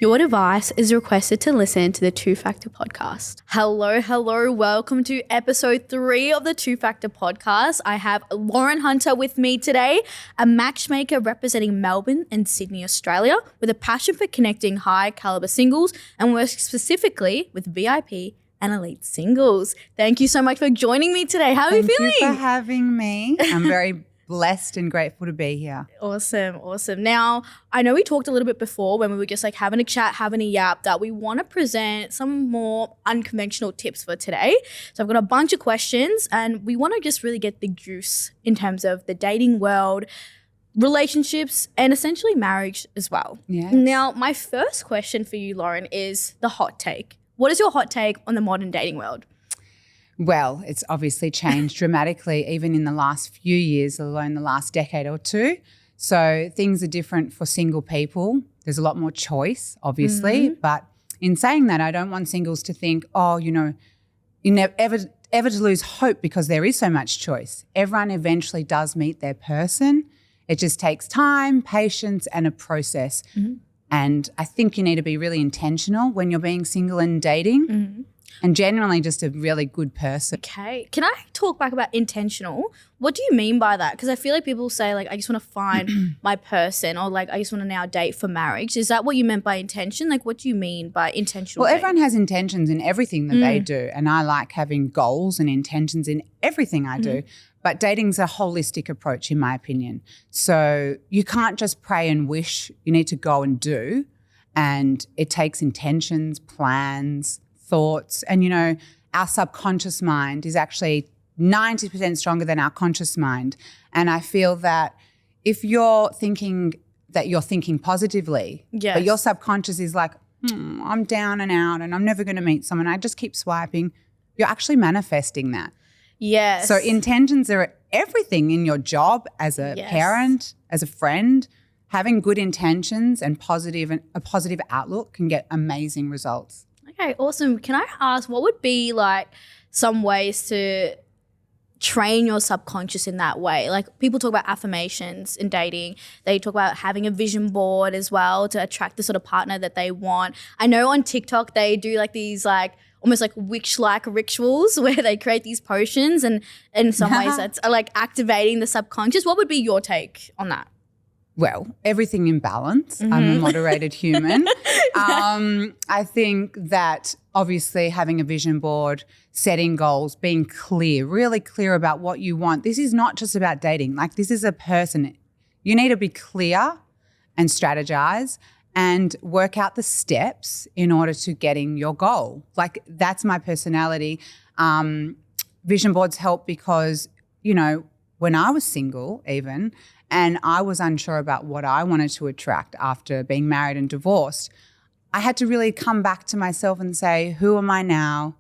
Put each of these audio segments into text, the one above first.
Your device is requested to listen to the Two Factor podcast. Hello. Welcome to episode 3 of the Two Factor podcast. I have Lauren Hunter with me today, a matchmaker representing Melbourne and Cinqe Australia with a passion for connecting high caliber singles and works specifically with VIP and elite singles. Thank you so much for joining me today. How are you feeling? Thank you for having me. I'm very blessed and grateful to be here. Awesome. Now, I know we talked a little bit before when we were just like having a chat, having a yap, that we want to present some more unconventional tips for today. So I've got a bunch of questions and we want to just really get the juice in terms of the dating world, relationships, and essentially marriage as well. Yes. Now, my first question for you, Lauren, is the hot take. What is your hot take on the modern dating world? Well, it's obviously changed dramatically even in the last few years, let alone the last decade or two. So things are different for single people. There's a lot more choice, obviously. Mm-hmm. But in saying that, I don't want singles to think, you never ever to lose hope because there is so much choice. Everyone eventually does meet their person. It just takes time, patience, and a process. Mm-hmm. And I think you need to be really intentional when you're being single and dating. Mm-hmm. And generally just a really good person. Okay. Can I talk back about intentional? What do you mean by that? Because I feel like people say like, I just want to find my person, or like, I just want to now date for marriage. Is that what you meant by intention? Like, what do you mean by intentional dating? Everyone has intentions in everything that they do. And I like having goals and intentions in everything I do. But dating's a holistic approach in my opinion. So you can't just pray and wish. You need to go and do. And it takes intentions, plans, thoughts, and our subconscious mind is actually 90% stronger than our conscious mind. And I feel that if you're thinking positively, yes, but your subconscious is like, I'm down and out and I'm never going to meet someone, I just keep swiping, you're actually manifesting that. Yes. So intentions are everything in your job, as a parent, as a friend. Having good intentions and a positive outlook can get amazing results. Okay, awesome. Can I ask, what would be like some ways to train your subconscious in that way? Like people talk about affirmations in dating. They talk about having a vision board as well to attract the sort of partner that they want. I know on TikTok they do like these like almost like witch-like rituals where they create these potions, and in some ways that's like activating the subconscious. What would be your take on that? Well, everything in balance. Mm-hmm. I'm a moderated human. I think that obviously having a vision board, setting goals, being clear, really clear about what you want. This is not just about dating. Like this is a person. You need to be clear and strategize and work out the steps in order to getting your goal. Like that's my personality. Vision boards help because, when I was single even, and I was unsure about what I wanted to attract after being married and divorced, I had to really come back to myself and say, who am I now?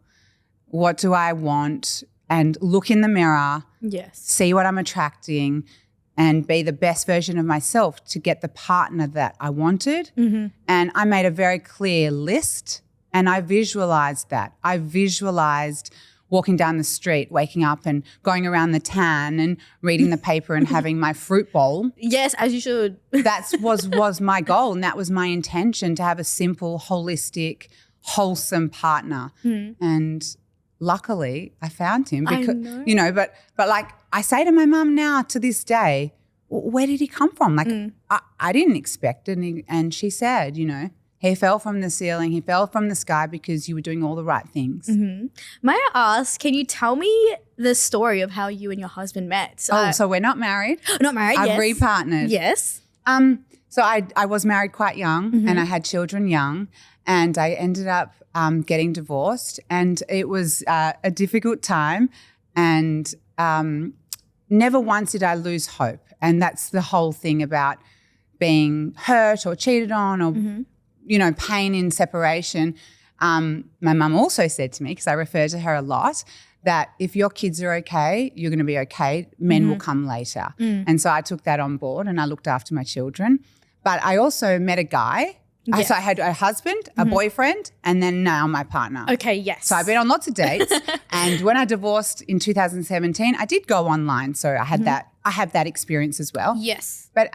What do I want? And look in the mirror, see what I'm attracting, and be the best version of myself to get the partner that I wanted. Mm-hmm. And I made a very clear list and I visualized that. I visualized walking down the street, waking up and going around the tan and reading the paper and having my fruit bowl. Yes, as you should. That was my goal, and that was my intention, to have a simple, holistic, wholesome partner. And luckily I found him because, but like I say to my mum now to this day, where did he come from? Like I didn't expect it. And she said, he fell from the ceiling, he fell from the sky because you were doing all the right things. Mm-hmm. May I ask, can you tell me the story of how you and your husband met? So we're not married. Not married, I've repartnered. Yes. So I was married quite young and I had children young, and I ended up getting divorced, and it was a difficult time, and never once did I lose hope. And that's the whole thing about being hurt or cheated on or pain in separation. My mum also said to me, because I refer to her a lot, that if your kids are okay, you're going to be okay. Men will come later. And so I took that on board and I looked after my children. But I also met a guy. So I had a husband, a boyfriend, and then now my partner. Okay, yes. So I've been on lots of dates. And when I divorced in 2017, I did go online. So I had that. I have that experience as well. Yes. But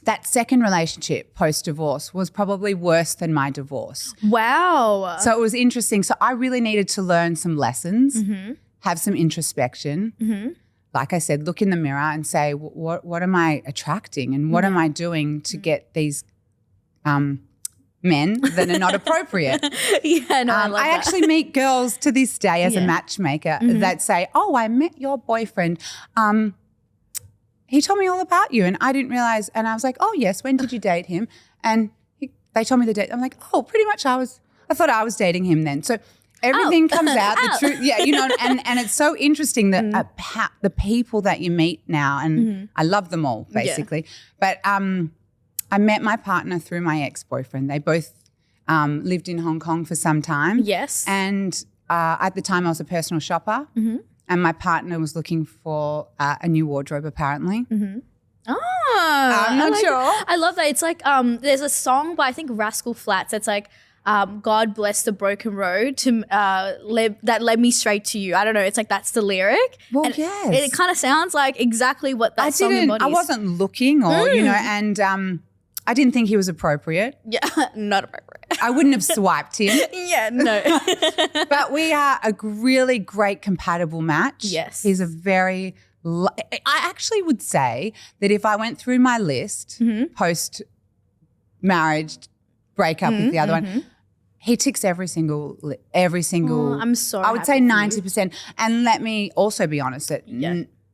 that second relationship post-divorce was probably worse than my divorce. Wow. So it was interesting. So I really needed to learn some lessons, have some introspection. Like I said, look in the mirror and say, what am I attracting and what am I doing to get these men that are not appropriate? Yeah, no, I love I that. actually meet girls to this day as a matchmaker that say, oh, I met your boyfriend. He told me all about you and I didn't realize. And I was like, oh, yes, when did you date him? And they told me the date. I'm like, oh, pretty much I thought I was dating him then. So everything comes out, the truth. Yeah, you know, and it's so interesting that the people that you meet now, and I love them all basically. But I met my partner through my ex-boyfriend. They both lived in Hong Kong for some time. Yes. And at the time I was a personal shopper. And my partner was looking for a new wardrobe, apparently. Oh, I'm not sure. I love that. It's like there's a song by I think Rascal Flatts. It's like God bless the broken road to that led me straight to you. I don't know. It's like that's the lyric. Well, and yes. It kind of sounds like exactly what that song embodies. I wasn't looking, or you know, and I didn't think he was appropriate. Yeah, not appropriate. I wouldn't have swiped him. Yeah, no. But we are a really great compatible match. Yes. He's a very I actually would say that if I went through my list post-marriage breakup with the other one, he ticks every single. I'm so I would say happy for you. 90%. And let me also be honest that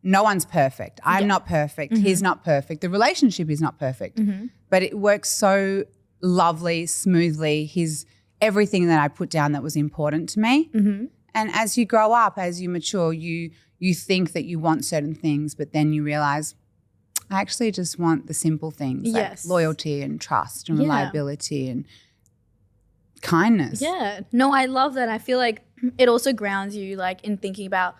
no one's perfect. I'm not perfect. He's not perfect. The relationship is not perfect. But it works so lovely, smoothly. He's everything that I put down that was important to me. And as you grow up, as you mature, you think that you want certain things, but then you realize I actually just want the simple things like loyalty and trust and reliability and kindness. Yeah. No, I love that. I feel like it also grounds you like in thinking about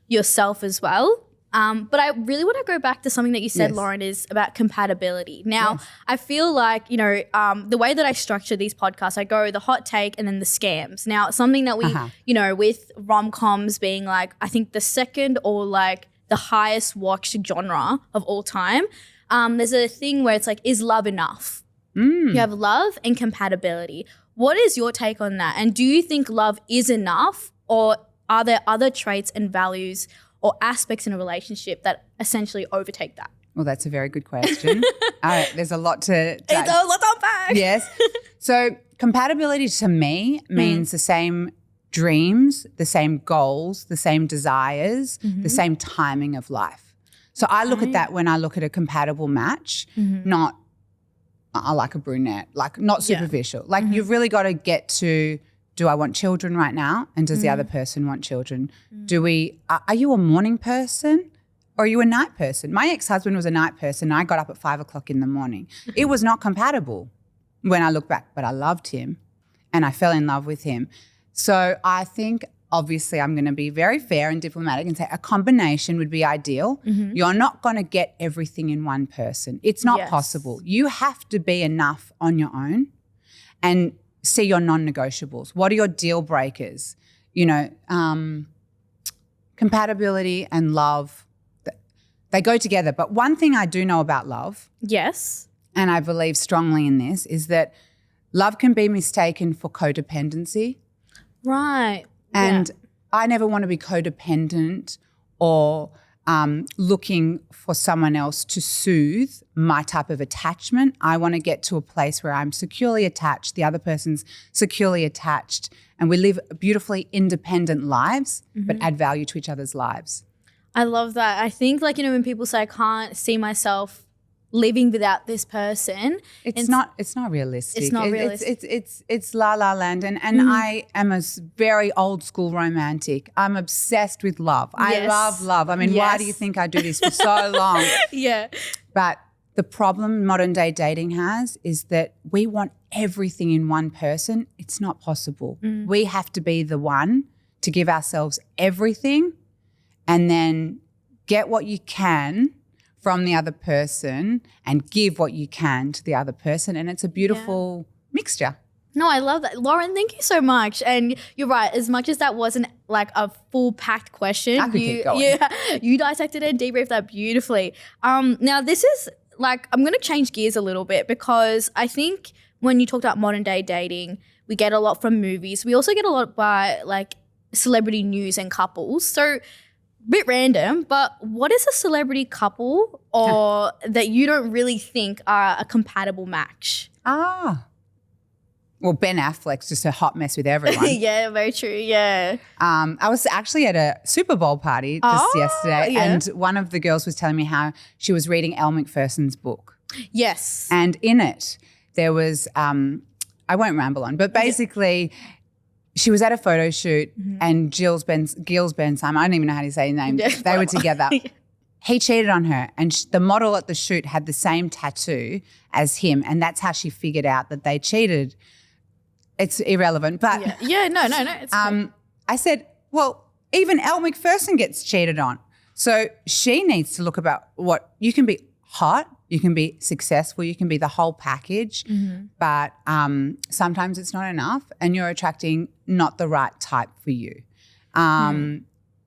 yourself as well. But I really want to go back to something that you said, Lauren, is about compatibility. Now, I feel like, you know, the way that I structure these podcasts, I go the hot take and then the scams. Now, something that we, you know, with rom-coms being like, I think the second or like the highest watched genre of all time, there's a thing where it's like, is love enough? You have love and compatibility. What is your take on that? And do you think love is enough, or are there other traits and values or aspects in a relationship that essentially overtake that? Well, that's a very good question. There's a lot to It's a lot to unpack. Yes. So compatibility to me means the same dreams, the same goals, the same desires, the same timing of life. So I look at that when I look at a compatible match, not I like a brunette, like not superficial. Like you've really got to get to, do I want children right now? And does the other person want children? Are you a morning person or are you a night person? My ex-husband was a night person. I got up at 5 o'clock in the morning. It was not compatible when I look back, but I loved him and I fell in love with him. So I think obviously I'm going to be very fair and diplomatic and say a combination would be ideal. You're not going to get everything in one person. It's not possible. You have to be enough on your own and see your non-negotiables. What are your deal breakers? You know, compatibility and love, they go together. But one thing I do know about love, and I believe strongly in this, is that love can be mistaken for codependency. Right. And I never want to be codependent or looking for someone else to soothe my type of attachment. I want to get to a place where I'm securely attached, the other person's securely attached, and we live beautifully independent lives but add value to each other's lives. I love that. I think like, you know, when people say I can't see myself living without this person. It's not realistic. It's not realistic. It's la la land. And I am a very old school romantic. I'm obsessed with love. I love love. I mean, why do you think I do this for so long? But the problem modern day dating has is that we want everything in one person. It's not possible. We have to be the one to give ourselves everything and then get what you can from the other person and give what you can to the other person. And it's a beautiful mixture. No, I love that. Lauren, thank you so much. And you're right, as much as that wasn't like a full packed question, I could keep going. You dissected it and debriefed that beautifully. Now this is like, I'm going to change gears a little bit because I think when you talk about modern day dating, we get a lot from movies. We also get a lot by like celebrity news and couples. So bit random, but what is a celebrity couple or that you don't really think are a compatible match? Well, Ben Affleck's just a hot mess with everyone. Yeah, very true. Yeah. I was actually at a Super Bowl party just yesterday, and one of the girls was telling me how she was reading Elle Macpherson's book. Yes. And in it, there was, I won't ramble on, but basically she was at a photo shoot and Gilles Bensheim, I don't even know how to say his name, they were together. He cheated on her, and the model at the shoot had the same tattoo as him, and that's how she figured out that they cheated. It's irrelevant, but no. It's cool. I said, well, even Elle Macpherson gets cheated on. So she needs to look about what you can be hot, you can be successful, you can be the whole package, but sometimes it's not enough and you're attracting not the right type for you.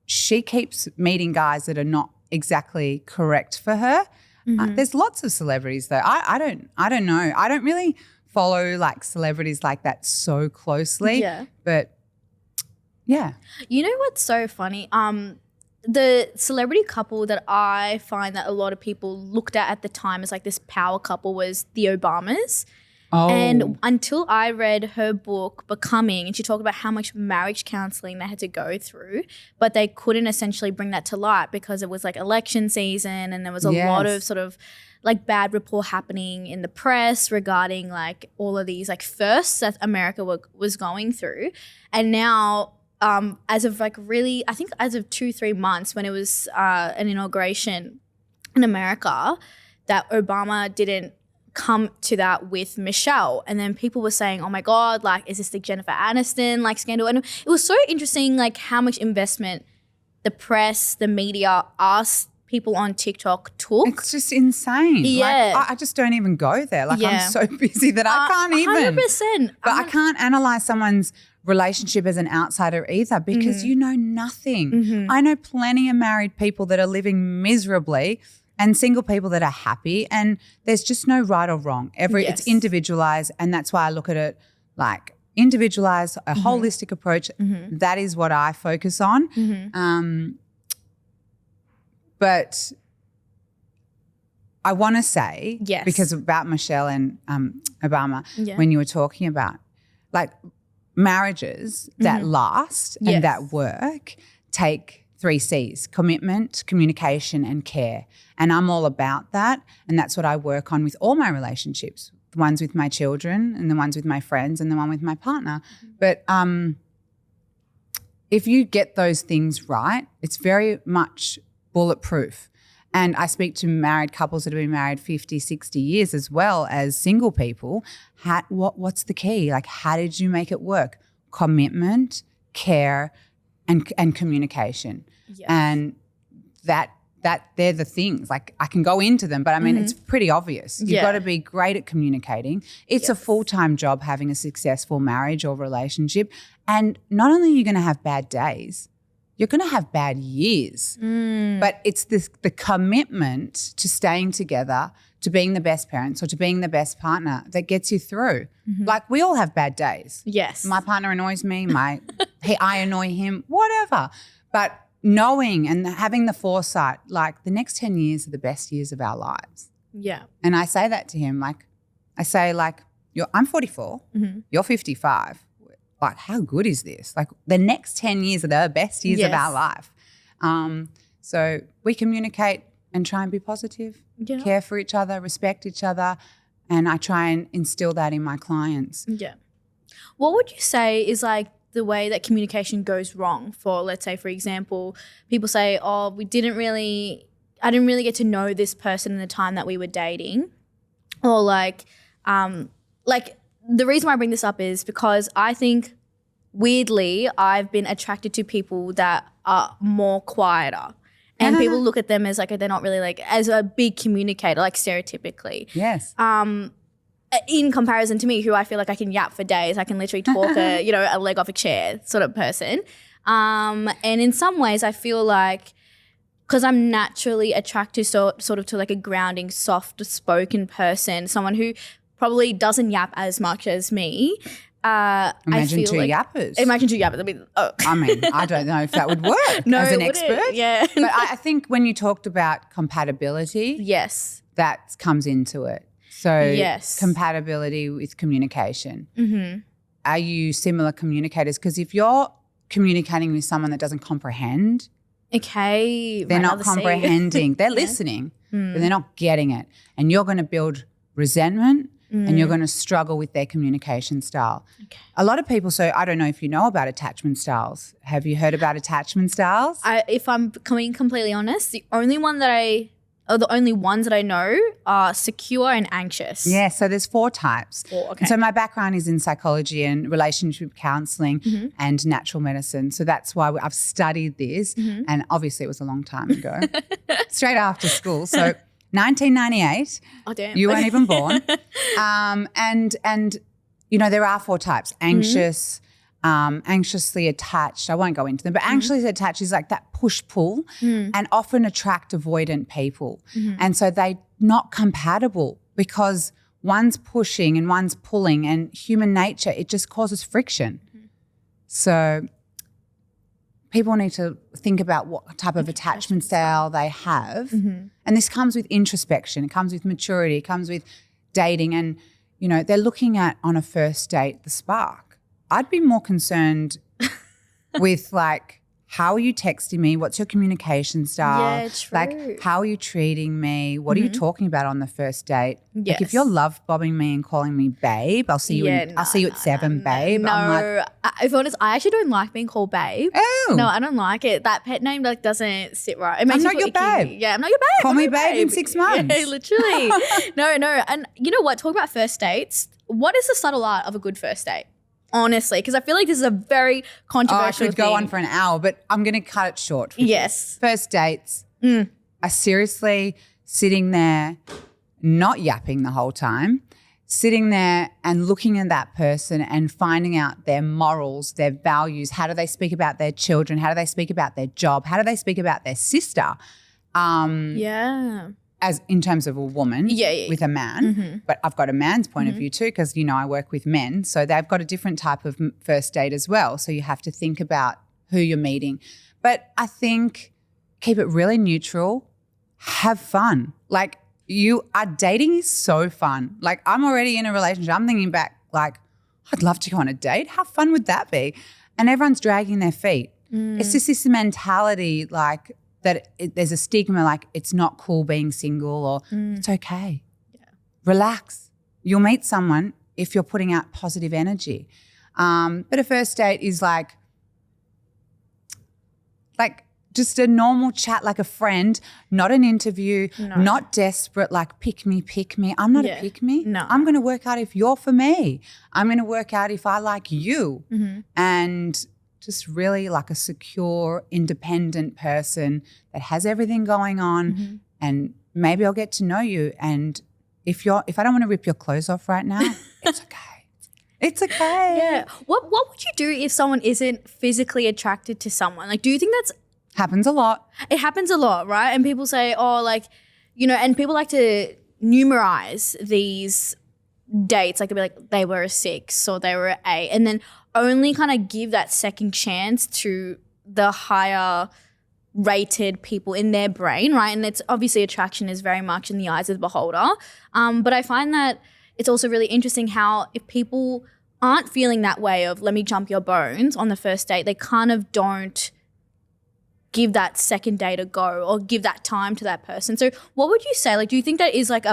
She keeps meeting guys that are not exactly correct for her. There's lots of celebrities though. I don't know. I don't really follow like celebrities like that so closely. Yeah. But yeah. You know what's so funny? The celebrity couple that I find that a lot of people looked at the time as like this power couple was the Obamas. Oh. And until I read her book, Becoming, and she talked about how much marriage counseling they had to go through, but they couldn't essentially bring that to light because it was like election season and there was a lot of sort of like bad rapport happening in the press regarding like all of these like firsts that America was going through. And now as of like really, I think as of 2-3 months when it was an inauguration in America, that Obama didn't come to that with Michelle, and then people were saying, oh my God, like, is this the Jennifer Aniston like scandal? And it was so interesting like how much investment the press, the media, us people on TikTok took. It's just insane. Yeah. Like, I just don't even go there. Like I'm so busy that I can't even. 100%. But I can't analyze someone's relationship as an outsider either because you know nothing. I know plenty of married people that are living miserably and single people that are happy, and there's just no right or wrong. It's individualized, and that's why I look at it like individualized, a holistic approach. That is what I focus on. But I want to say, because about Michelle and Obama, when you were talking about like marriages that last and that work take 3 C's: commitment, communication, and care. And I'm all about that. And that's what I work on with all my relationships, the ones with my children and the ones with my friends and the one with my partner. But if you get those things right, it's very much bulletproof. And I speak to married couples that have been married 50, 60 years as well as single people. What's the key? Like, how did you make it work? Commitment, care, and communication. And that they're the things. Like, I can go into them, but I mean it's pretty obvious. You've got to be great at communicating. It's a full-time job having a successful marriage or relationship. And not only are you going to have bad days, you're going to have bad years. But it's the commitment to staying together, to being the best parents or to being the best partner that gets you through. Like, we all have bad days. Yes. My partner annoys me, I annoy him, whatever. But knowing and having the foresight, like, the next 10 years are the best years of our lives. Yeah. And I say that to him, like, I say, like, I'm 44, you're 55. Like, how good is this? Like, the next 10 years are the best years of our life. So we communicate and try and be positive, care for each other, respect each other, and I try and instill that in my clients. Yeah. What would you say is like the way that communication goes wrong for, let's say, for example, people say, oh, I didn't really get to know this person in the time that we were dating, or like the reason why I bring this up is because I think weirdly I've been attracted to people that are more quieter. And people look at them as like they're not really like as a big communicator, like stereotypically. Yes. In comparison to me, who I feel like I can yap for days, I can literally talk a leg off a chair sort of person. And in some ways, I feel like because I'm naturally attracted sort of to like a grounding, soft-spoken person, someone who probably doesn't yap as much as me. Imagine two yappers. Imagine two yappers. I mean, I don't know if that would work as an expert. Yeah. But I think when you talked about compatibility, yes, that comes into it. So yes, compatibility with communication. Mm-hmm. Are you similar communicators? Because if you're communicating with someone that doesn't comprehend, okay, they're not comprehending. They're listening, but they're not getting it. And you're going to build resentment and you're going to struggle with their communication style. Okay. A lot of people, so I don't know if you know about attachment styles. Have you heard about attachment styles? If I'm being completely honest, the only ones that I know are secure and anxious. Yeah, so there's 4 types. Okay. And so my background is in psychology and relationship counselling and natural medicine. So that's why I've studied this. And obviously it was a long time ago, straight after school. So 1998. Oh, damn. You weren't even born. And you know, there are 4 types. Anxious, anxiously attached. I won't go into them, but anxiously attached is like that push-pull and often attract avoidant people. And so they're not compatible because one's pushing and one's pulling, and human nature, it just causes friction. So people need to think about what type of attachment style they have. And this comes with introspection. It comes with maturity. It comes with dating. And, you know, they're looking at on a first date the spark. I'd be more concerned with like, how are you texting me? What's your communication style? Yeah, true. Like, how are you treating me? What are you talking about on the first date? Yes. Like, if you're love bombing me and calling me babe, I'll see you. I'll see you at 7, babe. No, I'm like, if I'm honest, I actually don't like being called babe. oh, No, I don't like it. That pet name like doesn't sit right. It I'm makes not me your feel icky. babe. Yeah, I'm not your babe. Call I'm me your babe in 6 months. Yeah, literally. No. And you know what? Talk about first dates. What is the subtle art of a good first date? Honestly, because I feel like this is a very controversial I could go on for an hour, but I'm going to cut it short. Yes. First dates are seriously sitting there, not yapping the whole time, sitting there and looking at that person and finding out their morals, their values. How do they speak about their children? How do they speak about their job? How do they speak about their sister? Yeah. As in terms of a woman with a man. But I've got a man's point of view too, because, you know, I work with men. So they've got a different type of first date as well. So you have to think about who you're meeting. But I think keep it really neutral, have fun. Like dating is so fun. Like I'm already in a relationship. I'm thinking back like, I'd love to go on a date. How fun would that be? And everyone's dragging their feet. It's just this mentality like, that there's a stigma like it's not cool being single or it's okay. Yeah. Relax. You'll meet someone if you're putting out positive energy. But a first date is like just a normal chat like a friend, not an interview, not desperate like pick me. I'm not a pick me. No. I'm going to work out if you're for me. I'm going to work out if I like you. And just really like a secure, independent person that has everything going on and maybe I'll get to know you. And if I don't want to rip your clothes off right now, it's okay. It's okay. Yeah. What would you do if someone isn't physically attracted to someone? Like, do you think that's happens a lot? It happens a lot, right? And people say, oh, like, you know, and people like to numerize these dates. Like, they'll be like, they were a 6 or they were an 8. And then only kind of give that second chance to the higher rated people in their brain, right? And it's obviously attraction is very much in the eyes of the beholder. But I find that it's also really interesting how if people aren't feeling that way of let me jump your bones on the first date, they kind of don't give that second date a go or give that time to that person. So what would you say? Like, do you think that is like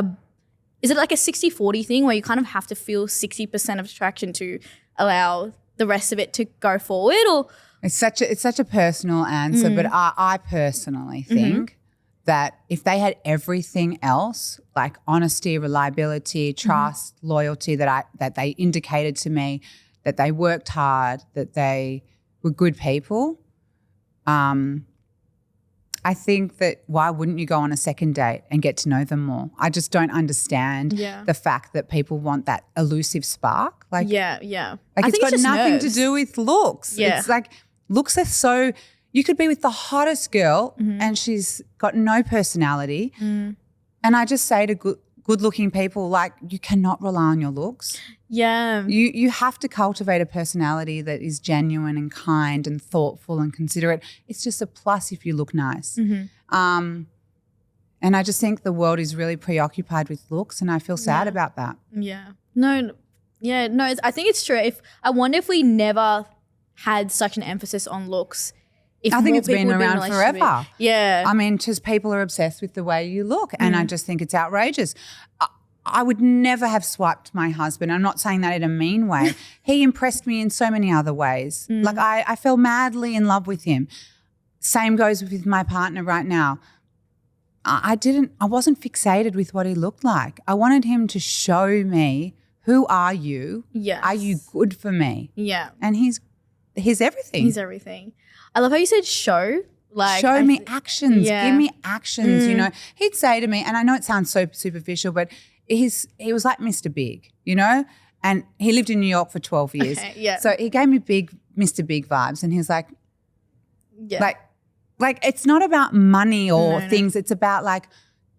is it like a 60-40 thing where you kind of have to feel 60% of attraction to allow the rest of it to go forward? Or it's such a personal answer, but I personally think that if they had everything else, like honesty, reliability, trust, loyalty, that they indicated to me, that they worked hard, that they were good people, I think that why wouldn't you go on a second date and get to know them more? I just don't understand the fact that people want that elusive spark. Like, yeah. Like, it's got nothing to do with looks. Yeah. It's like looks are so, You could be with the hottest girl and she's got no personality. And I just say to good-looking people, like, you cannot rely on your looks. Yeah. You have to cultivate a personality that is genuine and kind and thoughtful and considerate. It's just a plus if you look nice. And I just think the world is really preoccupied with looks, and I feel sad about that. Yeah. No. Yeah. No. I think it's true. I wonder if we never had such an emphasis on looks. I think it's been around forever. Yeah. I mean, just people are obsessed with the way you look, and I just think it's outrageous. I would never have swiped my husband. I'm not saying that in a mean way. He impressed me in so many other ways. Like I fell madly in love with him. Same goes with my partner right now. I wasn't fixated with what he looked like. I wanted him to show me, who are you? Yes. Are you good for me? Yeah. And he's everything. He's everything. I love how you said show. Like, show me actions. Yeah. Give me actions. You know, he'd say to me, and I know it sounds so superficial, but he was like Mr. Big, you know, and he lived in New York for 12 years. Okay, yeah. So he gave me big Mr. Big vibes, and he was like, like it's not about money or things. It's about like,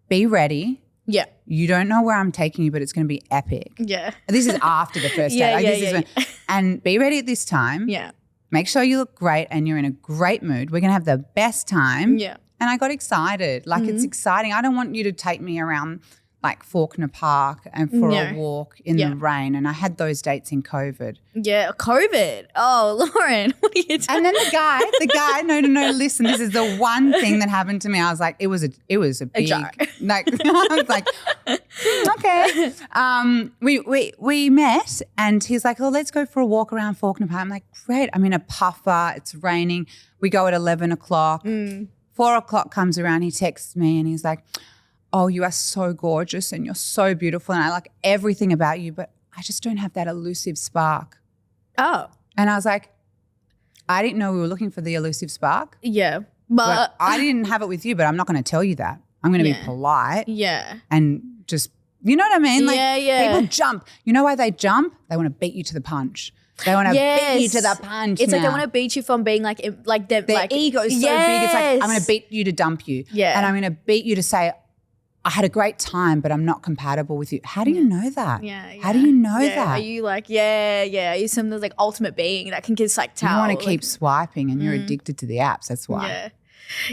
be ready. Yeah. You don't know where I'm taking you, but it's going to be epic. Yeah. This is after the first date. And be ready at this time. Yeah. Make sure you look great and you're in a great mood. We're going to have the best time. Yeah. And I got excited. Like, it's exciting. I don't want you to take me around like Fawkner Park and for a walk in the rain. And I had those dates in COVID. Yeah, COVID. Oh, Lauren, what are you doing? And then the guy, no, listen, this is the one thing that happened to me. I was like, it was a big, like, I was like, okay. We met and he's like, oh, let's go for a walk around Fawkner Park. I'm like, great. I'm in a puffer. It's raining. We go at 11 o'clock. 4 o'clock comes around. He texts me and he's like, oh, you are so gorgeous and you're so beautiful and I like everything about you, but I just don't have that elusive spark. Oh. And I was like, I didn't know we were looking for the elusive spark. Yeah. But I didn't have it with you, but I'm not going to tell you that. I'm going to be polite. Yeah. And just, you know what I mean? Like, people jump. You know why they jump? They want to beat you to the punch. They want to beat you to the punch. It's like they want to beat you from being like their ego is so big. It's like, I'm going to beat you to dump you. Yeah. And I'm going to beat you to say, I had a great time, but I'm not compatible with you. How do you know that? Yeah. How do you know that? Are you like, are you some like ultimate being that can just like tell? You want to keep swiping and you're addicted to the apps. That's why. Yeah.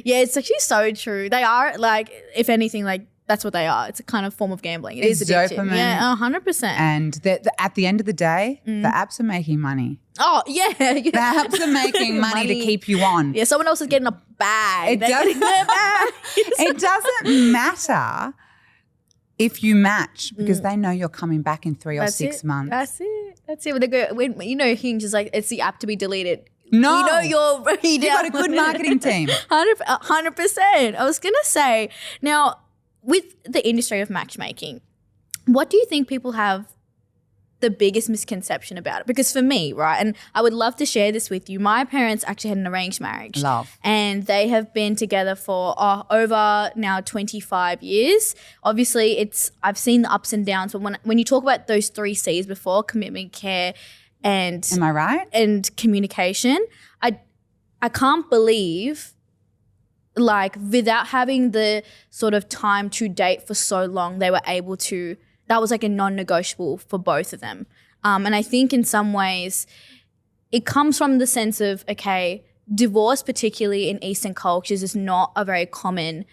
Yeah, it's actually so true. They are like, if anything, like that's what they are. It's a kind of form of gambling. It's addictive. Dopamine. Yeah, 100%. And at the end of the day, the apps are making money. Oh, yeah. The apps are making money to keep you on. Yeah, someone else is getting a bag. It doesn't matter if you match because they know you're coming back in 3 or 6 months. That's it. When they go, you know, Hinge is like, it's the app to be deleted. No. You know you've got a good marketing team. 100%. I was going to say, now, with the industry of matchmaking, what do you think people have the biggest misconception about it? Because for me, right, and I would love to share this with you, my parents actually had an arranged marriage. Love. And they have been together for over now 25 years. Obviously, I've seen the ups and downs, but when you talk about those 3 C's before, commitment, care, and am I right? And communication, I can't believe, like, without having the sort of time to date for so long, they were able to. That was like a non-negotiable for both of them. And I think in some ways it comes from the sense of, okay, divorce, particularly in Eastern cultures, is not a very common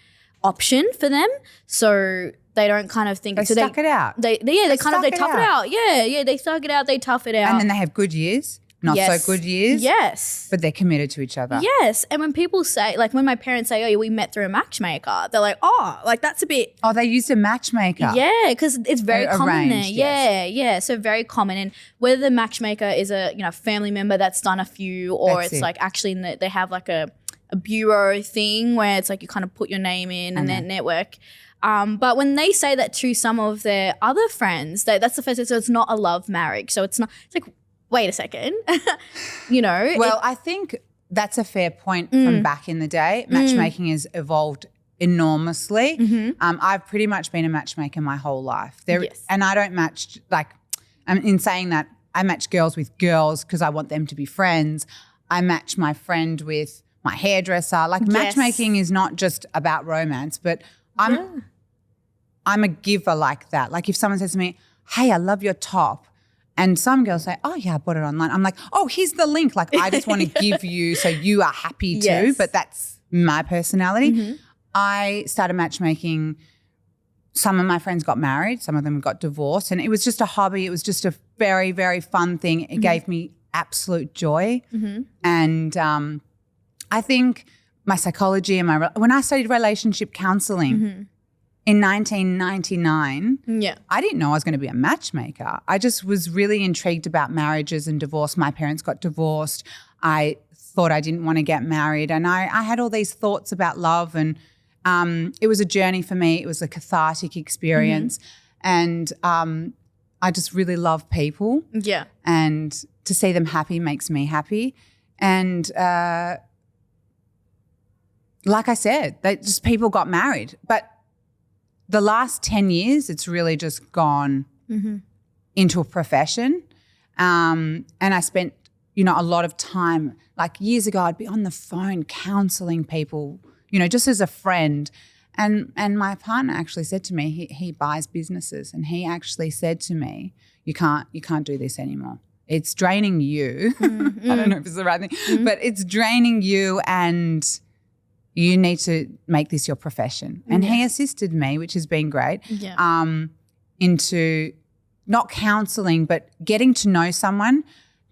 option for them. So they don't kind of think. They stuck it out. They tough it out. Yeah, they stuck it out, they tough it out. And then they have good years. Not so good years. Yes. But they're committed to each other. Yes. And when people say, like when my parents say, oh, yeah, we met through a matchmaker, they're like, oh, like that's a bit. Oh, they used a matchmaker. Yeah, because it's very common there. Yes. Yeah. So very common. And whether the matchmaker is a family member that's done a few, or it's like actually they have like a bureau thing where it's like you kind of put your name in and their network. But when they say that to some of their other friends, that's the first thing. So it's not a love marriage. So it's not. It's like, wait a second, Well, I think that's a fair point from back in the day. Matchmaking has evolved enormously. I've pretty much been a matchmaker my whole life. And I don't match, like, in saying that, I match girls with girls because I want them to be friends. I match my friend with my hairdresser. Like matchmaking is not just about romance, but I'm a giver like that. Like if someone says to me, hey, I love your top. And some girls say, oh, yeah, I bought it online. I'm like, oh, here's the link. Like I just want to give you so you are happy too, but that's my personality. I started matchmaking. Some of my friends got married. Some of them got divorced. And it was just a hobby. It was just a very, very fun thing. It gave me absolute joy. And I think my psychology and when I studied relationship counselling in 1999, I didn't know I was going to be a matchmaker. I just was really intrigued about marriages and divorce. My parents got divorced. I thought I didn't want to get married. And I had all these thoughts about love, and it was a journey for me. It was a cathartic experience. And I just really love people. Yeah. And to see them happy makes me happy. And like I said, people got married. But the last 10 years, it's really just gone into a profession. And I spent, a lot of time, like years ago, I'd be on the phone counselling people, just as a friend. And my partner actually said to me, he buys businesses, and he actually said to me, you can't do this anymore. It's draining you. I don't know if it's the right thing, but it's draining you, and you need to make this your profession. And he assisted me, which has been great, into not counselling, but getting to know someone,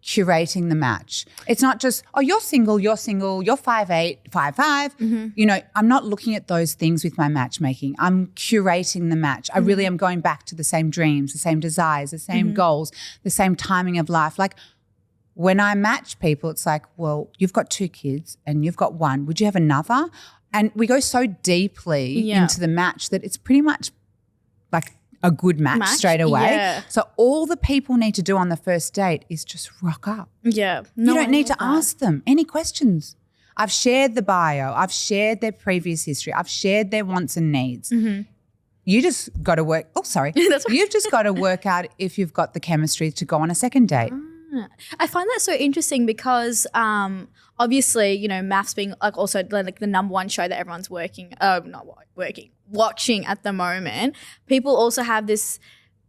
curating the match. It's not just, oh, you're single, you're 5'8", 5'5". I'm not looking at those things with my matchmaking. I'm curating the match. I really am going back to the same dreams, the same desires, the same goals, the same timing of life. Like when I match people, it's like, well, you've got 2 kids and you've got 1. Would you have another? And we go so deeply into the match that it's pretty much like a good match straight away. Yeah. So all the people need to do on the first date is just rock up. Yeah. You don't need to ask them any questions. I've shared the bio. I've shared their previous history. I've shared their wants and needs. You just got to work. Oh, sorry. You've just got to work out if you've got the chemistry to go on a second date. I find that so interesting because obviously, maths being like also like the number one show that everyone's watching at the moment, people also have this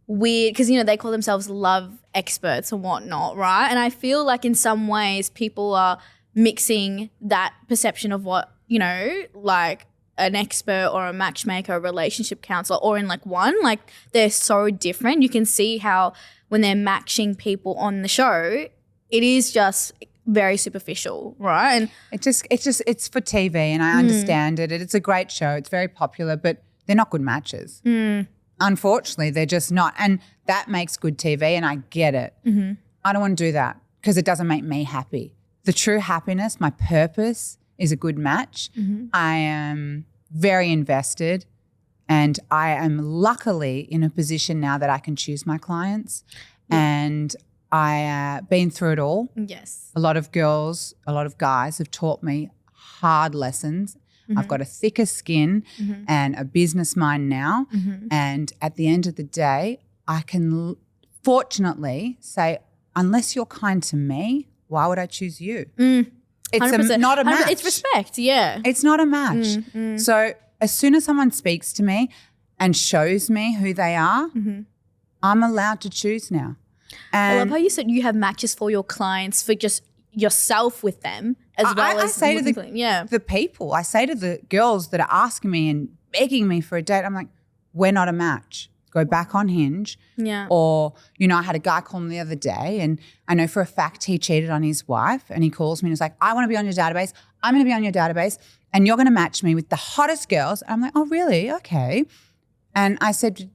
weird, because, they call themselves love experts and whatnot, right? And I feel like in some ways people are mixing that perception of what, like an expert or a matchmaker, a relationship counselor, or in like one, like they're so different. You can see how when they're matching people on the show, it is just very superficial, right? And it's for TV, and I understand it. It's a great show. It's very popular, but they're not good matches. Unfortunately, they're just not. And that makes good TV, and I get it. I don't want to do that because it doesn't make me happy. The true happiness, my purpose is a good match. I am very invested. And I am luckily in a position now that I can choose my clients, and I been through it all. Yes. A lot of girls, a lot of guys have taught me hard lessons. I've got a thicker skin and a business mind now. And at the end of the day, I can fortunately say, unless you're kind to me, why would I choose you? It's not a match. It's respect, yeah. It's not a match. So as soon as someone speaks to me and shows me who they are, I'm allowed to choose now. And I love how you said you have matches for your clients, for just yourself with them as well as I say to the people, I say to the girls that are asking me and begging me for a date, I'm like, we're not a match. Go back on Hinge. Yeah. Or, I had a guy call me the other day, and I know for a fact he cheated on his wife, and he calls me and he's like, I want to be on your database. I'm going to be on your database, and you're going to match me with the hottest girls. And I'm like, oh, really? Okay. And I said,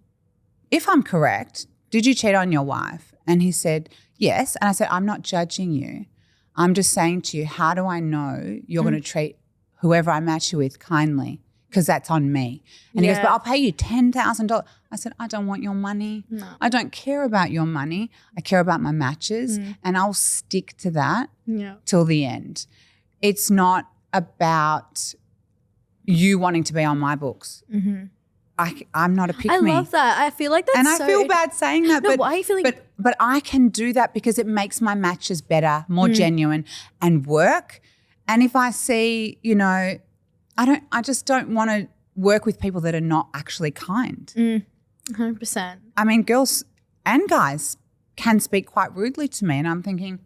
if I'm correct, did you cheat on your wife? And he said, yes. And I said, I'm not judging you. I'm just saying to you, how do I know you're going to treat whoever I match you with kindly? Because that's on me. And he goes, but I'll pay you $10,000. I said, I don't want your money. No. I don't care about your money. I care about my matches, and I'll stick to that till the end. It's not about you wanting to be on my books. I'm not a pick-me. I love that. I feel like that's and I feel bad saying that. No, but, why are you feeling? But I can do that because it makes my matches better, more genuine, and work. And if I see, you know, I just don't want to work with people that are not actually kind. 100%. I mean, girls and guys can speak quite rudely to me, and I'm thinking,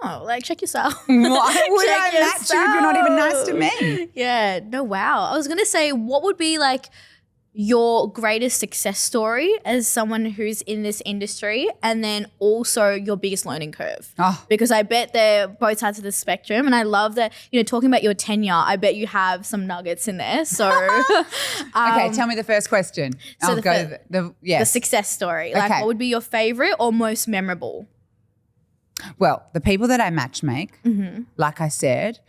oh, like check yourself. why would I match you if you're not even nice to me? Yeah. No, wow. I was going to say, what would be like your greatest success story as someone who's in this industry, and then also your biggest learning curve? Oh. Because I bet they're both sides of the spectrum, and I love that, you know, talking about your tenure, I bet you have some nuggets in there. So okay, tell me the first question. So I'll go to the success story. Like, what would be your favorite or most memorable? Well, the people that I matchmake, like I said,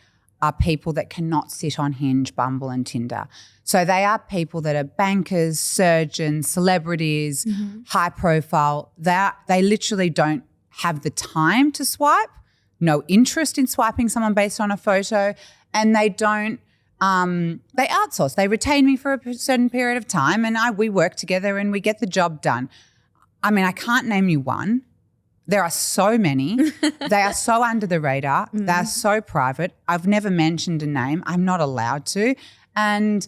are people that cannot sit on Hinge, Bumble and Tinder. So they are people that are bankers, surgeons, celebrities, high profile. They literally don't have the time to swipe, no interest in swiping someone based on a photo, and they don't they outsource. They retain me for a certain period of time, and we work together and we get the job done. I mean, I can't name you one. There are so many. They are so under the radar. They are so private. I've never mentioned a name. I'm not allowed to. And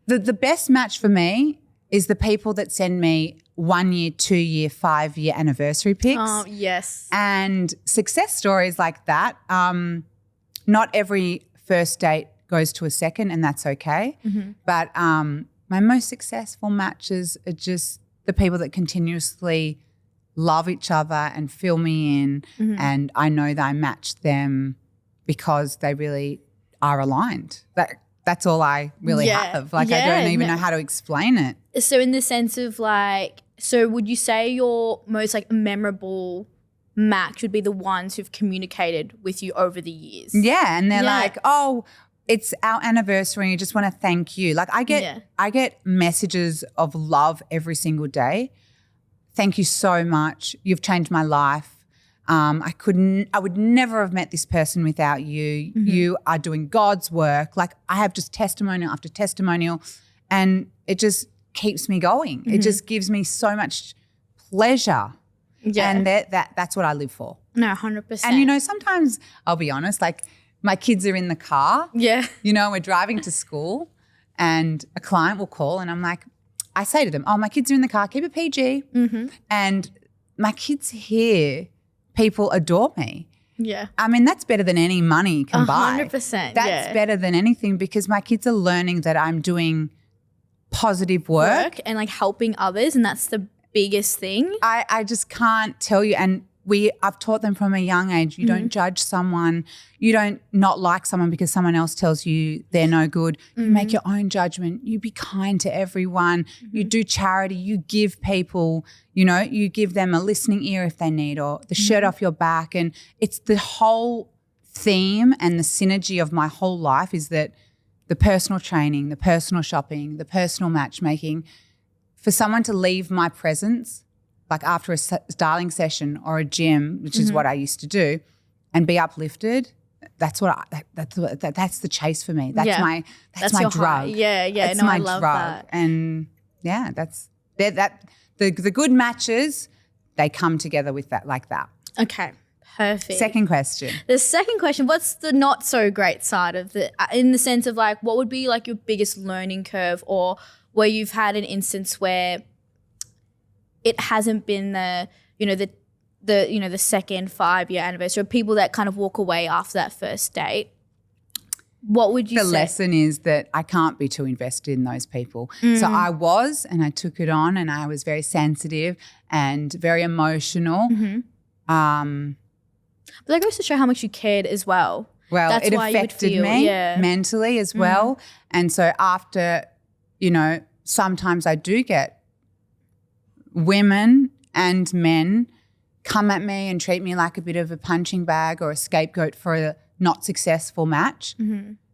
the best match for me is the people that send me 1 year, 2 year, 5 year anniversary pics. Oh, yes. And success stories like that. Not every first date goes to a second, and that's okay. But my most successful matches are just the people that continuously love each other and fill me in, and I know that I match them because they really are aligned. That's all I really have. Like, I don't even know how to explain it. So in the sense of like, so would you say your most like memorable match would be the ones who've communicated with you over the years? Yeah, and they're like, oh, it's our anniversary. I just want to thank you. Like, I get messages of love every single day. Thank you so much. You've changed my life. I would never have met this person without you. You are doing God's work. Like, I have just testimonial after testimonial, and it just keeps me going. It just gives me so much pleasure. Yeah. And that's what I live for. No, 100%. And, you know, sometimes I'll be honest, like, my kids are in the car. Yeah. You know, we're driving to school and a client will call and I'm like, I say to them, oh, my kids are in the car, keep it PG. And my kids here, people adore me. Yeah. I mean, that's better than any money can buy. 100%. That's better than anything, because my kids are learning that I'm doing positive work. And like helping others, and that's the biggest thing. I just can't tell you. And I've taught them from a young age, you don't judge someone, you don't not like someone because someone else tells you they're no good. You make your own judgment. You be kind to everyone. You do charity. You give people, you know, you give them a listening ear if they need, or the shirt off your back. And it's the whole theme and the synergy of my whole life is that the personal training, the personal shopping, the personal matchmaking, for someone to leave my presence, like after a styling session or a gym, which is what I used to do, and be uplifted. That's the chase for me. That's my drug. High. Yeah. That's my drug. That. And yeah, the good matches, they come together with that, like that. Okay. Perfect. Second question. The second question, what's the not so great side of the, in the sense of like, what would be like your biggest learning curve, or where you've had an instance where it hasn't been the second 5 year anniversary, or people that kind of walk away after that first date? What would you say? The lesson is that I can't be too invested in those people. So I was, and I took it on, and I was very sensitive and very emotional. But that goes to show how much you cared as well. Well, that's it why affected me mentally as well. And so after, you know, sometimes I do get women and men come at me and treat me like a bit of a punching bag or a scapegoat for a not successful match.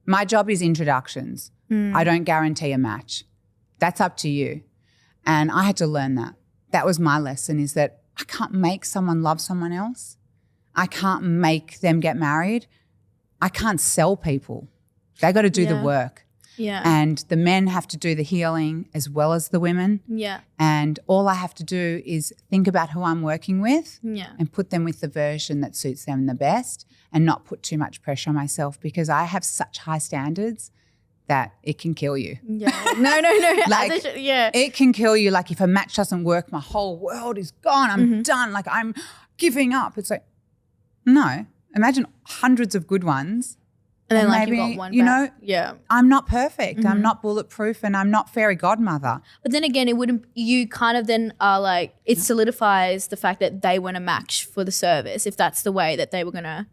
My job is introductions. I don't guarantee a match. That's up to you. And I had to learn that. That was my lesson, is that I can't make someone love someone else. I can't make them get married. I can't sell people. They got to do the work. Yeah. And the men have to do the healing as well as the women. Yeah. And all I have to do is think about who I'm working with and put them with the version that suits them the best. and not put too much pressure on myself because I have such high standards that it can kill you. Yeah. No. Like, it can kill you. Like if a match doesn't work, my whole world is gone. I'm done. Like I'm giving up. It's like, no. Imagine hundreds of good ones. And then like maybe, you got one you back. know, yeah. I'm not perfect. I'm not bulletproof and I'm not fairy godmother. But then again, it wouldn't, you kind of then are like, it solidifies the fact that they weren't a match for the service if that's the way that they were going to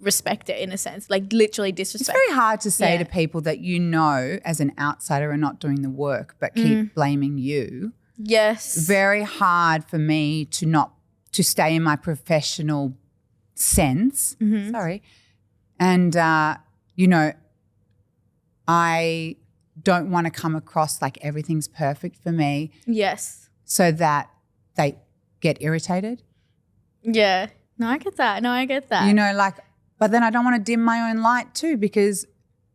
respect it in a sense, like literally disrespect. It's very hard to say to people that you know as an outsider are not doing the work but keep blaming you. Yes. Very hard for me to stay in my professional sense. Sorry. And, you know, I don't want to come across like everything's perfect for me. Yes. So that they get irritated. Yeah. No, I get that. You know, like, but then I don't want to dim my own light too because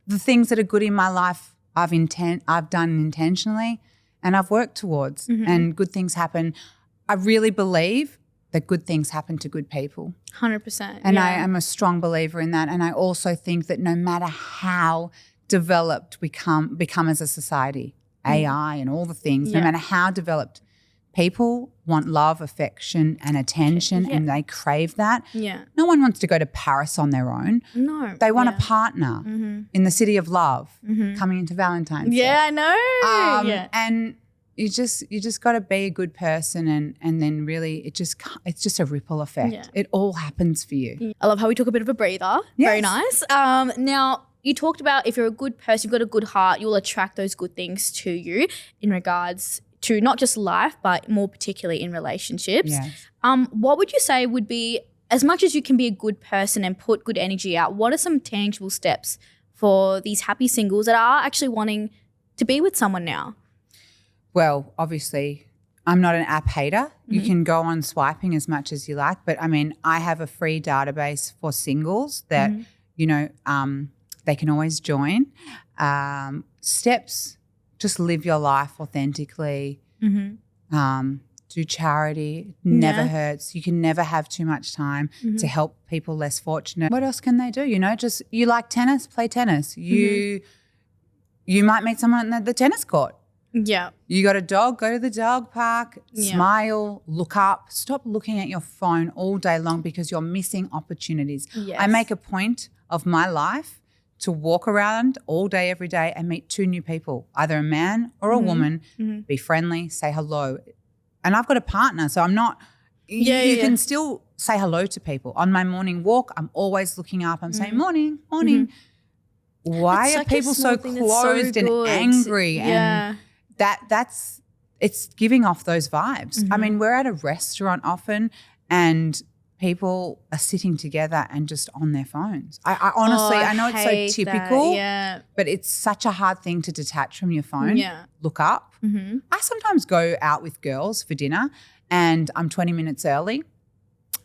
the things that are good in my life I've done intentionally and I've worked towards and good things happen. I really believe that good things happen to good people. 100%. And I am a strong believer in that. And I also think that no matter how developed we become as a society, AI and all the things, no matter how developed, people want love, affection and attention and they crave that. Yeah. No one wants to go to Paris on their own. No. They want a partner in the city of love coming into Valentine's Day. Yeah, I know. And you just got to be a good person and then really it's just a ripple effect. Yeah. It all happens for you. I love how we took a bit of a breather. Yes. Very nice. Now, you talked about if you're a good person, you've got a good heart, you'll attract those good things to you in regards to not just life, but more particularly in relationships. Yes. What would you say would be, as much as you can be a good person and put good energy out, what are some tangible steps for these happy singles that are actually wanting to be with someone now? Well, obviously, I'm not an app hater. You can go on swiping as much as you like, but I mean, I have a free database for singles that, you know, they can always join. Steps, just live your life authentically. Do charity. It never hurts. You can never have too much time to help people less fortunate. What else can they do? You know, just you like tennis, play tennis. You might meet someone at the tennis court. Yeah. You got a dog, go to the dog park, smile, look up. Stop looking at your phone all day long because you're missing opportunities. Yes. I make a point of my life to walk around all day, every day and meet 2 new people, either a man or a woman, be friendly, say hello. And I've got a partner, so I'm not you can still say hello to people. On my morning walk, I'm always looking up. I'm saying, morning. Why are people so closed and angry? And that's it's giving off those vibes. I mean, we're at a restaurant often and people are sitting together and just on their phones. I honestly, I know it's so typical, but it's such a hard thing to detach from your phone. Look up. I sometimes go out with girls for dinner and I'm 20 minutes early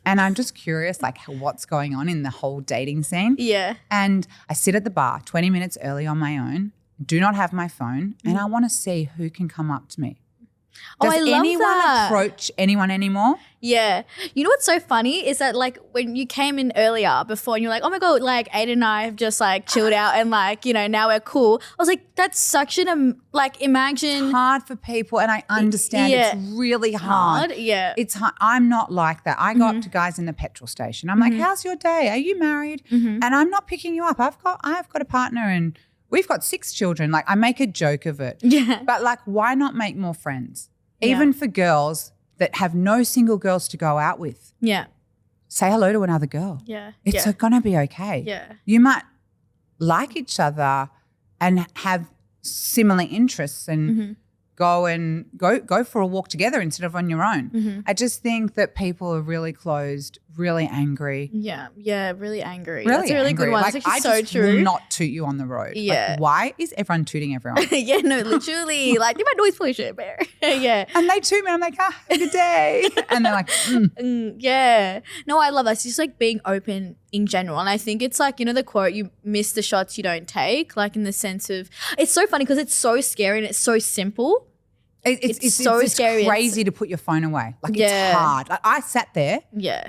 and I'm just curious like what's going on in the whole dating scene. And I sit at the bar 20 minutes early on my own, do not have my phone, and I want to see who can come up to me. Does anyone approach anyone anymore? Yeah. You know what's so funny is that like when you came in earlier before and you're like, oh my God, like Aiden and I have just like chilled out and like, you know, now we're cool. I was like, that's such an, like imagine. It's hard for people and I understand it's really hard. It's hard. I'm not like that. I go up to guys in the petrol station. I'm like, how's your day? Are you married? And I'm not picking you up. I've got a partner and we've got 6 children. Like I make a joke of it. But like why not make more friends? Even for girls that have no single girls to go out with. Say hello to another girl. It's going to be okay. You might like each other and have similar interests and go for a walk together instead of on your own. I just think that people are really closed, really angry. Really angry. Really That's a really angry. good one. Like, That's actually I so just true. will not toot you on the road. Like, why is everyone tooting everyone? Literally. Like, do my noise pollution, bear. And they toot me. I'm like, have a good day. And they're like, No, I love that. It's just like being open in general. And I think it's like, you know, the quote, you miss the shots you don't take, like in the sense of, it's so funny because it's so scary and it's so simple. It's so scary. It's crazy to put your phone away. Like it's hard. Like I sat there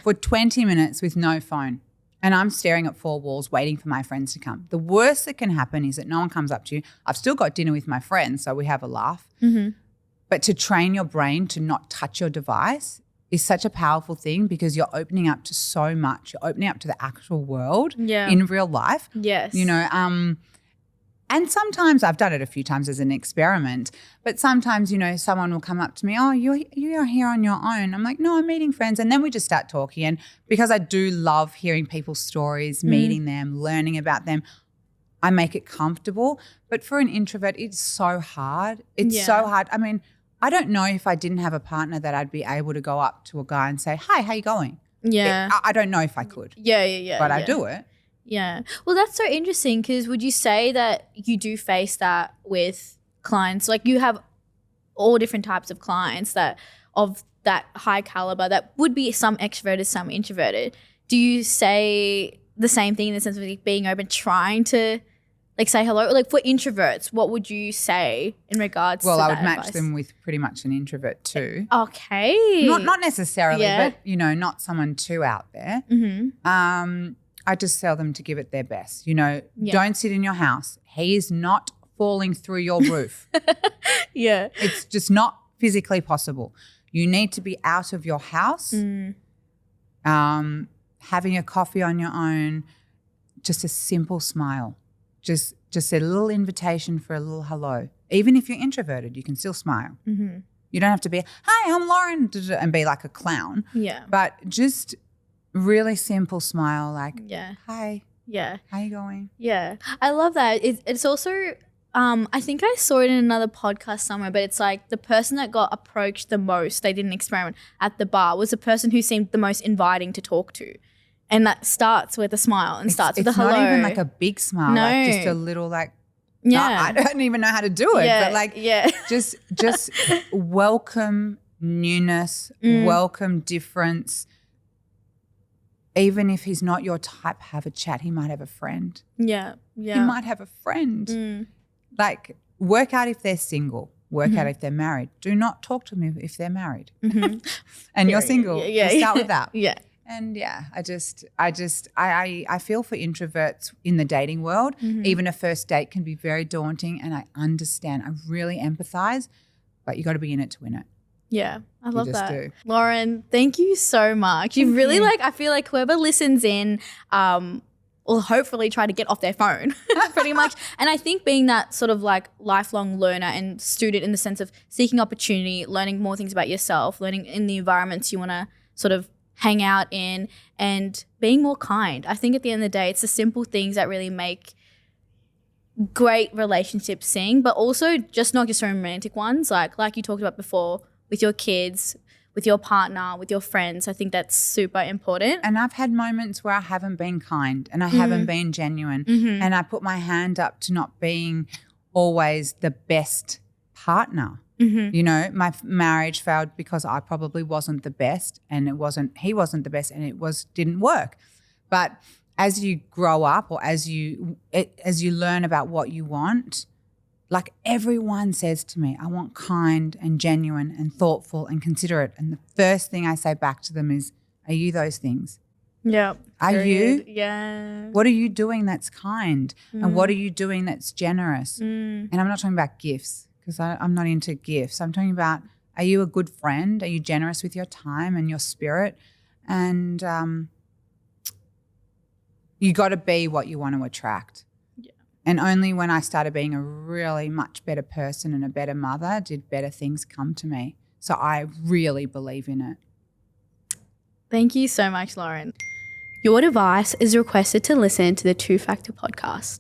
for 20 minutes with no phone and I'm staring at four walls waiting for my friends to come. The worst that can happen is that no one comes up to you. I've still got dinner with my friends, so we have a laugh. But to train your brain to not touch your device is such a powerful thing because you're opening up to so much. You're opening up to the actual world in real life. Yes. You know, and sometimes I've done it a few times as an experiment, but sometimes, you know, someone will come up to me, oh, you're here on your own. I'm like, no, I'm meeting friends. And then we just start talking. And because I do love hearing people's stories, meeting them, learning about them, I make it comfortable. But for an introvert, it's so hard. It's so hard. I mean, I don't know if I didn't have a partner that I'd be able to go up to a guy and say, hi, how you going? Yeah. I don't know if I could. Yeah. But I do it. Yeah. Well, that's so interesting because would you say that you do face that with clients? Like you have all different types of clients that of that high caliber that would be some extroverted, some introverted. Do you say the same thing in the sense of like being open, trying to like say hello? Like for introverts, what would you say in regards to that Well, I would match advice? them with pretty much an introvert too. Okay. Not necessarily, but, you know, not someone too out there. I just tell them to give it their best. You know, don't sit in your house. He is not falling through your roof. It's just not physically possible. You need to be out of your house, having a coffee on your own, just a simple smile, just a little invitation for a little hello. Even if you're introverted, you can still smile. You don't have to be, hi, I'm Lauren, and be like a clown. But just really simple smile like, hi, how you going? I love that. It's also I think I saw it in another podcast somewhere, but it's like the person that got approached the most, they did an experiment at the bar, was the person who seemed the most inviting to talk to. And that starts with a smile and starts with a hello. It's not even like a big smile, like just a little like, I don't even know how to do it, but like just welcome newness, welcome difference. Even if he's not your type, have a chat. He might have a friend. He might have a friend. Like work out if they're single. Work out if they're married. Do not talk to me if they're married. And you're single. You start with that. And I feel for introverts in the dating world. Even a first date can be very daunting, and I understand. I really empathize, but you got to be in it to win it. I love that. Do. Lauren, thank you so much. You really I feel like whoever listens in will hopefully try to get off their phone pretty much. And I think being that sort of like lifelong learner and student in the sense of seeking opportunity, learning more things about yourself, learning in the environments you want to sort of hang out in and being more kind. I think at the end of the day, it's the simple things that really make great relationships sing, but also just not just romantic ones. Like you talked about before, with your kids, with your partner, with your friends. I think that's super important. And I've had moments where I haven't been kind and I haven't been genuine, and I put my hand up to not being always the best partner. You know, my marriage failed because I probably wasn't the best, and he wasn't the best, and didn't work. But as you grow up, or as you learn about what you want, like everyone says to me, I want kind and genuine and thoughtful and considerate. And the first thing I say back to them is, are you those things? Are you? What are you doing that's kind? And what are you doing that's generous? And I'm not talking about gifts, because I'm not into gifts. I'm talking about, are you a good friend? Are you generous with your time and your spirit? And you got to be what you want to attract. And only when I started being a really much better person and a better mother did better things come to me. So I really believe in it. Thank you so much, Lauren. Your device is requested to listen to the Two Factor podcast.